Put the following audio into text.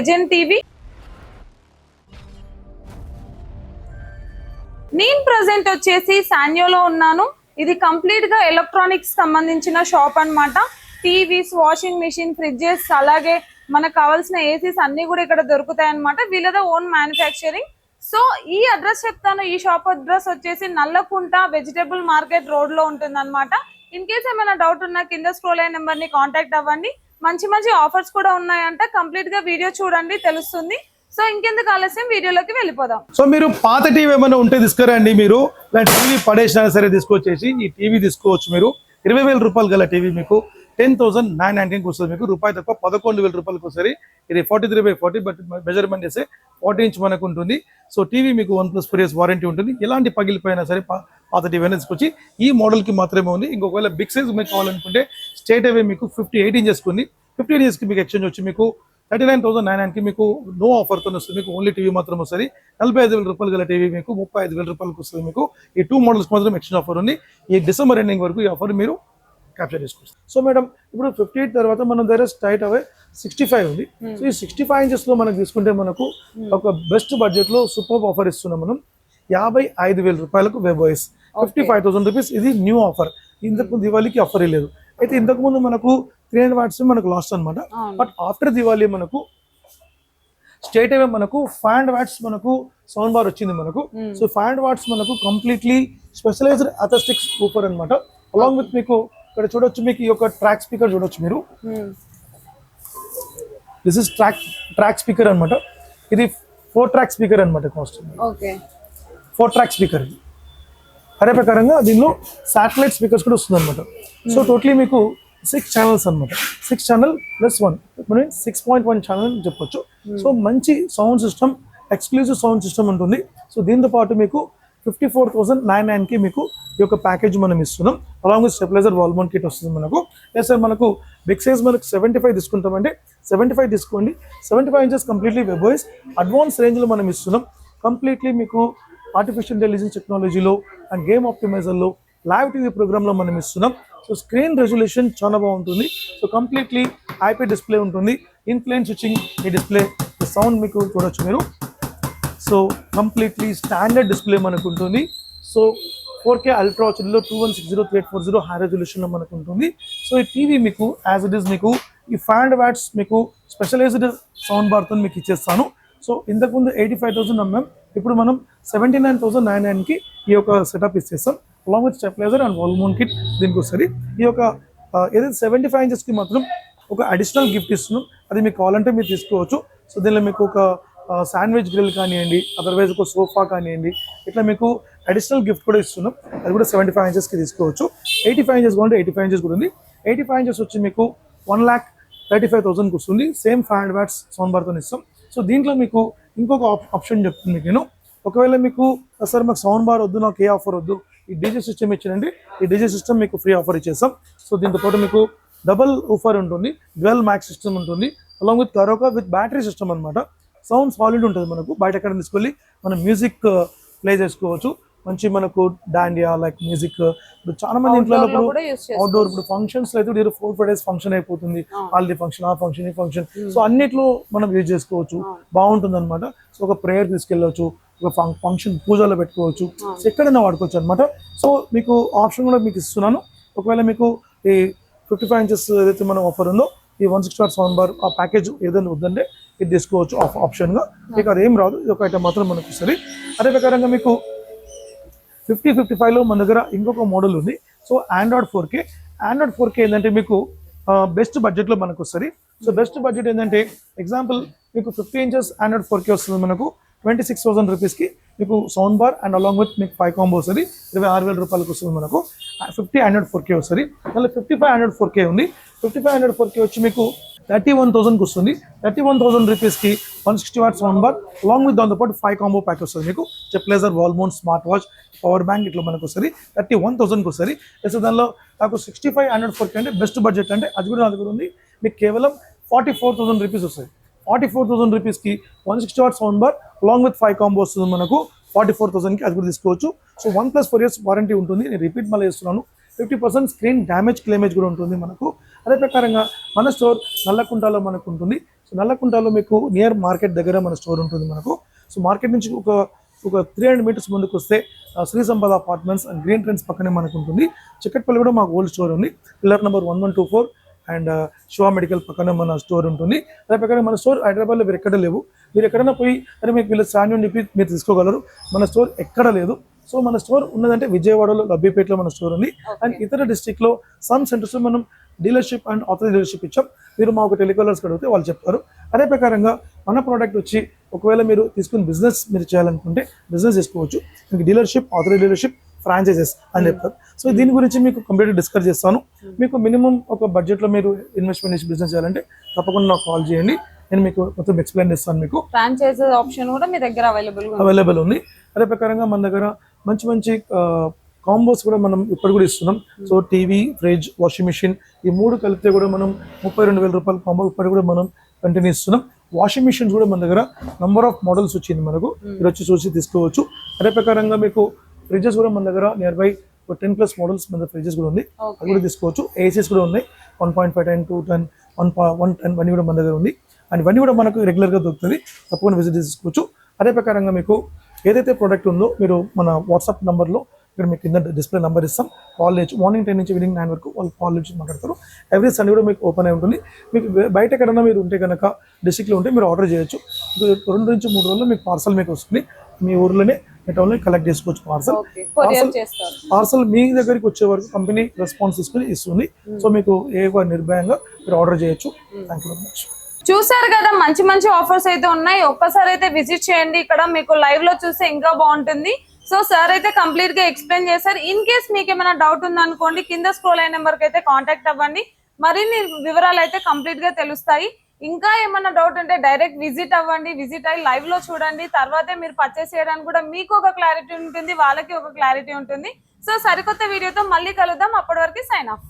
Legend TV. నేను present వచ్చేసి సాన్యోలో ఉన్నాను. ఇది కంప్లీట్ గా ఎలక్ట్రానిక్స్ సంబంధించిన షాప్ అన్నమాట. టీవీస్, వాషింగ్ మిషన్, ఫ్రిడ్జెస్, అలాగే మనకు కావాల్సిన ఏసీస్ అన్ని కూడా ఇక్కడ దొరుకుతాయి అన్నమాట. వీళ్ళద ఓన్ మ్యానుఫ్యాక్చరింగ్. సో ఈ అడ్రస్ చెప్తాను. ఈ షాప్ అడ్రస్ వచ్చేసి నల్లకుంట వెజిటబుల్ మార్కెట్ రోడ్ లో ఉంటుంది అనమాట. ఇన్ కేస్ ఏమైనా డౌట్ ఉన్నా కింద స్క్రోల్ అయిన నెంబర్ ని కాంటాక్ట్ అవ్వండి. మంచి మంచి ఆఫర్స్ కూడా ఉన్నాయంట. కంప్లీట్ గా వీడియో చూడండి, తెలుస్తుంది. సో ఇంకెందుకు ఆలస్యం, వీడియోలోకి వెళ్ళిపోదాం. సో మీరు పాత టీవీ ఏమైనా ఉంటే తీసుకురండి. మీరు టీవీ పడేసినా సరే తీసుకొచ్చేసి ఈ టీవీ తీసుకోవచ్చు. మీరు 20,000 రూపాయలు గల టీవీ మీకు 10,990 వస్తుంది. మీకు రూపాయి తక్కువ 11,000 రూపాయలకు వస్తుంది. ఇది 43/40 బట్ మెజర్మెంట్ చేస్తే 40 ఇంచ్ మనకు ఉంటుంది. సో టీవీ మీకు 1+4 years వారంటీ ఉంటుంది. ఎలాంటి పగిలిపోయినా సరే పాత టీవీ అయినా తీసుకొచ్చి ఈ మోడల్కి మాత్రమే ఉంది. ఇంకొకవేళ బిగ్ సైజ్ మీకు కావాలనుకుంటే స్ట్రేట్ అవే మీకు 58 ఇంచెస్కి ఉంది. 58 ఇంచెస్కి మీకు ఎక్స్చేంజ్ వచ్చి మీకు 39,990కి మీకు నో ఆఫర్తో వస్తుంది. మీకు ఓన్లీ టీవీ మాత్రం వస్తుంది. 45,000 రూపాయలు గల టీవీ మీకు 35,000 రూపాయలకు వస్తుంది. మీకు ఈ 2 మోడల్స్ మాత్రం ఎక్స్చేంజ్ ఆఫర్ ఉంది. ఈ డిసెంబర్ ఎండింగ్ వరకు ఈ ఆఫర్ మీరు క్యాప్చర్ చేసుకోవచ్చు. సో మేడం ఇప్పుడు 58 తర్వాత మన దగ్గర స్ట్రైట్ అవే 65 ఉంది. సో ఈ 65 ఇంచెస్ లో మనకు తీసుకుంటే మనకు ఒక బెస్ట్ బడ్జెట్ లో సూపర్ ఆఫర్ ఇస్తున్నాం మనం. 55,000 రూపాయలకు వెబోయిస్ 55,000 రూపీస్. ఇది న్యూ ఆఫర్. ఇంతకు దివాళీకి ఆఫర్ లేదు. అయితే ఇంతకు ముందు మనకు 300 వాట్స్ మనకు లాస్ట్ అనమాట. బట్ ఆఫ్టర్ దివాళీ మనకు స్ట్రేట్ అవే మనకు 500 వాట్స్ మనకు సౌండ్ బార్ వచ్చింది మనకు. సో 500 వాట్స్ మనకు కంప్లీట్లీ స్పెషలైజ్డ్ అథస్టిక్స్ ఊపర్ అనమాట. అలాంగ్ విత్ మీకు ఇక్కడ చూడొచ్చు, మీకు ఈ యొక్క ట్రాక్ స్పీకర్ చూడొచ్చు మీరు. దిస్ ఇస్ ట్రాక్ స్పీకర్ అనమాట. ఇది 4 ట్రాక్ స్పీకర్ అనమాట. Cost 4 track speaker. అదే ప్రకారంగా దీనిలో శాటిలైట్ స్పీకర్స్ కూడా వస్తుంది అనమాట. సో టోటలీ మీకు 6 ఛానల్స్ అనమాట. 6 ఛానల్ ప్లస్ 1 6.1 ఛానల్ చెప్పొచ్చు. సో మంచి sound system, exclusive sound system ఉంటుంది. సో దీంతో పాటు మీకు 54,990కి మీకు ఈ యొక్క ప్యాకేజ్ మనం ఇస్తున్నాం. Along with stabiliser wall mount kit వస్తుంది మనకు. లేదు సార్ మనకు బిగ్ సైజ్ మనకు 75 తీసుకుంటామంటే 75 తీసుకోండి. 75 ఇంచెస్ కంప్లీట్లీ వెబోయిస్ అడ్వాన్స్ రేంజ్లో మనం ఇస్తున్నాం. కంప్లీట్లీ మీకు ఆర్టిఫిషియల్ ఇంటెలిజెన్స్ టెక్నాలజీలో అండ్ గేమ్ ఆప్టిమైజర్లో లైవ్ టీవీ ప్రోగ్రామ్లో మనం ఇస్తున్నాం. సో స్క్రీన్ రెజల్యూషన్ చాలా బాగుంటుంది. సో కంప్లీట్లీ ఐపీ డిస్ప్లే ఉంటుంది. ఇన్ ప్లేన్ స్విచ్చింగ్ ఈ డిస్ప్లే సౌండ్ మీకు చూడొచ్చు మీరు. సో కంప్లీట్లీ స్టాండర్డ్ డిస్ప్లే మనకు ఉంటుంది. సో 4K అల్ట్రా హెచ్డీలో 2160x840 హై రెజల్యూషన్లో మనకు ఉంటుంది. సో ఈ టీవీ మీకు యాజ్ ఇట్ ఈస్ మీకు ఈ 500 వాట్స్ మీకు స్పెషలైజ్డ్ సౌండ్ బార్తో మీకు ఇచ్చేస్తాను. సో ఇంతకుముందు 85,000 అమ్మాం, ఇప్పుడు మనం 79,990కి ఈ యొక్క సెటప్ ఇచ్చేస్తాం. Along with stabiliser and wall mount kit దీనికి వస్తుంది. ఈ యొక్క ఏదైతే 75 ఇంచెస్కి మాత్రం ఒక అడిషనల్ గిఫ్ట్ ఇస్తున్నాం. అది మీకు కావాలంటే మీరు తీసుకోవచ్చు. సో దీనిలో మీకు ఒక శాండ్విచ్ గ్రిల్ కానివ్వండి, అదర్వైజ్ ఒక సోఫా కానివ్వండి, ఇట్లా మీకు అడిషనల్ గిఫ్ట్ కూడా ఇస్తున్నాం. అది కూడా 75 ఇంచెస్కి తీసుకోవచ్చు. 85 ఇంచెస్ కావాలంటే 85 ఇంచెస్ కూడా ఉంది. 85 ఇంచెస్ వచ్చి మీకు 1,35,000కి వస్తుంది. సేమ్ 500 వాట్స్ సౌండ్ బార్తో ఇస్తాం. సో దీంట్లో మీకు ఇంకొక ఆప్షన్ చెప్తుంది మీకు నేను. ఒకవేళ మీకు సార్ మాకు సౌండ్ బార్ వద్దు, నాకు ఏ ఆఫర్ వద్దు, ఈ డీజే సిస్టమ్ ఇచ్చానండి. ఈ డీజే సిస్టమ్ మీకు ఫ్రీ ఆఫర్ ఇచ్చేస్తాం. సో దీంతో పాటు మీకు డబుల్ ఊఫర్ ఉంటుంది, డ్వెల్ మ్యాక్స్ సిస్టమ్ ఉంటుంది, along with karaoke with battery system అనమాట. సౌండ్ సాలిడ్ ఉంటుంది మనకు. బయట ఎక్కడ తీసుకెళ్ళి మనం మ్యూజిక్ ప్లే చేసుకోవచ్చు. మంచి మనకు డాండియా లైక్ మ్యూజిక్. ఇప్పుడు చాలా మంది ఇంట్లో అవుట్డోర్ ఇప్పుడు ఫంక్షన్స్ అయితే 4-5 days ఫంక్షన్ అయిపోతుంది. హాలిడే ఫంక్షన్, ఆ ఫంక్షన్, ఈ ఫంక్షన్. సో అన్నిట్లో మనం యూజ్ చేసుకోవచ్చు. బాగుంటుంది అనమాట. సో ఒక ప్రేయర్ తీసుకెళ్ళవచ్చు, ఒక ఫంక్షన్ పూజలో పెట్టుకోవచ్చు. సో ఎక్కడైనా వాడుకోవచ్చు అనమాట. సో మీకు ఆప్షన్ కూడా మీకు ఇస్తున్నాను. ఒకవేళ మీకు ఈ 55 ఇంచెస్ ఏదైతే మన ఆఫర్ ఉందో ఈ 160 వాట్ సౌండ్ బార్ ఆ ప్యాకేజ్ ఏదైనా వద్దంటే ఇది తీసుకోవచ్చు ఆప్షన్గా. మీకు అదేం రాదు, ఇది ఒక ఐటమ్ మాత్రం మనకు వస్తుంది. అదే ప్రకారంగా మీకు 50-55లో మన దగ్గర ఇంకొక మోడల్ ఉంది. సో ఆండ్రాయిడ్ 4K ఏంటంటే మీకు బెస్ట్ బడ్జెట్లో మనకు వస్తుంది. సో బెస్ట్ బడ్జెట్ ఏంటంటే ఎగ్జాంపుల్ మీకు 50 ఇంచెస్ ఆండ్రాయిడ్ 4K వస్తుంది మనకు 26,000 రూపీస్కి. మీకు sound bar and along with మీకు 5 కాంబో వస్తుంది. 26,000 రూపాయలకు వస్తుంది మనకు. 50 ఆండ్రాయిడ్ 4K వస్తుంది. మళ్ళీ 55 ఆండ్రాయిడ్ 4K ఉంది. 55 ఆండ్రాయిడ్ 4K వచ్చి మీకు 31,000కి వస్తుంది. 31,000 రూపీస్కి 160 what sound bar along with దాంతోపాటు 5 కాంబో ప్యాక్ వస్తుంది మీకు. Stabiliser, wall mount, smart watch, power bank ఇట్లా మనకు వస్తుంది. 31,000కి వస్తుంది. సో దానిలో నాకు 65 ఆండ్రాయిడ్ 4K అంటే బెస్ట్ బడ్జెట్ అంటే అది కూడా నా దగ్గర ఉంది. మీకు కేవలం 44,000 రూపీస్ వస్తుంది. 44,000 రూపీస్కి 160 what sound bar along with 5 combo వస్తుంది మనకు 44,000కి. అది కూడా తీసుకోవచ్చు. సో 1+4 years వారంటీ ఉంటుంది. నేను రిపీట్ మళ్ళీ చేస్తున్నాను. 50% స్క్రీన్ డ్యామేజ్ క్లెయిమేజ్ కూడా ఉంటుంది మనకు. అదే ప్రకారంగా మన స్టోర్ నల్లకుంటలో మనకు ఉంటుంది. సో నల్లకుంటలో మీకు నియర్ మార్కెట్ దగ్గర మన స్టోర్ ఉంటుంది మనకు. సో మార్కెట్ నుంచి ఒక 300 మీటర్స్ ముందుకు వస్తే శ్రీ సంపద అపార్ట్మెంట్స్ అండ్ గ్రీన్ ట్రెండ్స్ పక్కనే మనకు ఉంటుంది. చిక్కట్పల్లి కూడా మాకు ఓల్డ్ స్టోర్ ఉంది, pillar number 1124 and Shiva medical పక్కనే మన స్టోర్ ఉంటుంది. అదే ప్రకారం మన స్టోర్ హైదరాబాద్లో మీరు ఎక్కడ లేవు. మీరు ఎక్కడైనా పోయి అరే మీకు వీళ్ళు సాన్యం అని చెప్పి మీరు తీసుకోగలరు. మన స్టోర్ ఎక్కడ లేదు. సో మన స్టోర్ ఉన్నదంటే విజయవాడలో లబ్బిపేటలో మన స్టోర్ ఉంది. అండ్ ఇతర డిస్ట్రిక్ట్లో సమ్ సెంటర్స్లో మనం డీలర్షిప్ అండ్ ఆథరైజ్ డీలర్షిప్ ఇచ్చాం. మీరు మాకు టెలికాలర్స్ అడిగితే వాళ్ళు చెప్తారు. అదే ప్రకారంగా మన ప్రోడక్ట్ వచ్చి ఒకవేళ మీరు తీసుకుని బిజినెస్ మీరు చేయాలనుకుంటే బిజినెస్ చేసుకోవచ్చు. మీకు డీలర్షిప్, ఆథరైజ్ డీలర్షిప్, ఫ్రాంచైజెస్ అని చెప్తారు. సో దీని గురించి మీకు కంప్లీట్గా డిస్కస్ చేస్తాను. మీకు మినిమం ఒక బడ్జెట్లో మీరు ఇన్వెస్ట్మెంట్ చేసి బిజినెస్ చేయాలంటే తప్పకుండా నాకు కాల్ చేయండి. నేను మీకు మొత్తం ఎక్స్ప్లెయిన్ చేస్తాను. మీకు ఫ్రాంచైజీ ఆప్షన్ కూడా మీ దగ్గర అవైలబుల్ ఉంది. అదే ప్రకారంగా మన దగ్గర మంచి మంచి కాంబోస్ కూడా మనం ఇప్పుడు కూడా ఇస్తున్నాం. So TV, fridge, washing machine ఈ 3 కలిపితే కూడా మనం 32,000 రూపాయల కాంబో ఇప్పుడు కూడా మనం కంటిన్యూ ఇస్తున్నాం. వాషింగ్ మిషన్స్ కూడా మన దగ్గర నంబర్ ఆఫ్ మోడల్స్ వచ్చింది మనకు, మీరు వచ్చి చూసి తీసుకోవచ్చు. అదే ప్రకారంగా మీకు ఫ్రిడ్జెస్ కూడా మన దగ్గర నియర్ బై 10+ మోడల్స్ మన ఫ్రిడ్జెస్ కూడా ఉంది, అది కూడా తీసుకోవచ్చు. ఏసీస్ కూడా ఉన్నాయి, 1.5 10, 210, 110 ఇవన్నీ కూడా మన దగ్గర ఉంది. అండ్ ఇవన్నీ కూడా మనకు రెగ్యులర్గా దొరుకుతుంది, తప్పకుండా విజిట్ చేసుకోవచ్చు. అదే ప్రకారంగా మీకు ఏదైతే ప్రోడక్ట్ ఉందో మీరు మన వాట్సాప్ నెంబర్లో ఇక్కడ మీకు కింద డిస్ప్లే నెంబర్ ఇస్తాం, కాల్ చేయొచ్చు. మార్నింగ్ 10 నుంచి ఈవినింగ్ 9 వరకు వాళ్ళు కాల్ నుంచి మాట్లాడతారు. ఎవ్రీ సండే కూడా మీకు ఓపెన్ అయి ఉంటుంది. మీకు బయట ఎక్కడైనా మీరు ఉంటే కనుక డిస్ట్రిక్ట్లో ఉంటే మీరు ఆర్డర్ చేయొచ్చు. 2 నుంచి 3 రోజుల్లో మీకు పార్సల్ మీకు వస్తుంది. మీ ఊర్లోనే మీ టౌన్లో కలెక్ట్ చేసుకోవచ్చు. పార్సల్ మీ దగ్గరికి వచ్చే వరకు కంపెనీ రెస్పాన్స్ తీసుకుని ఇస్తుంది. సో మీకు ఏ నిర్భయంగా మీరు ఆర్డర్ చేయొచ్చు. Thank you very much. చూసారు కదా, మంచి మంచి ఆఫర్స్ అయితే ఉన్నాయి. ఒక్కసారి అయితే విజిట్ చేయండి. ఇక్కడ మీకు లైవ్ లో చూస్తే ఇంకా బాగుంటుంది. సో సార్ అయితే కంప్లీట్ గా ఎక్స్ప్లెయిన్ చేశారు. ఇన్ కేస్ మీకు ఏమైనా డౌట్ ఉందనుకోండి, కింద స్క్రోల్ అయిన నెంబర్ కి అయితే కాంటాక్ట్ అవ్వండి. మరిన్ని వివరాలు అయితే కంప్లీట్ గా తెలుస్తాయి. ఇంకా ఏమైనా డౌట్ ఉంటే డైరెక్ట్ విజిట్ అవ్వండి. విజిట్ అయ్యి లైవ్ లో చూడండి. తర్వాతే మీరు పర్చేస్ చేయడానికి కూడా మీకు ఒక క్లారిటీ ఉంటుంది, వాళ్ళకి ఒక క్లారిటీ ఉంటుంది. సో సరికొత్త వీడియోతో మళ్ళీ కలుద్దాం. అప్పటి వరకు సైన్ ఆఫ్.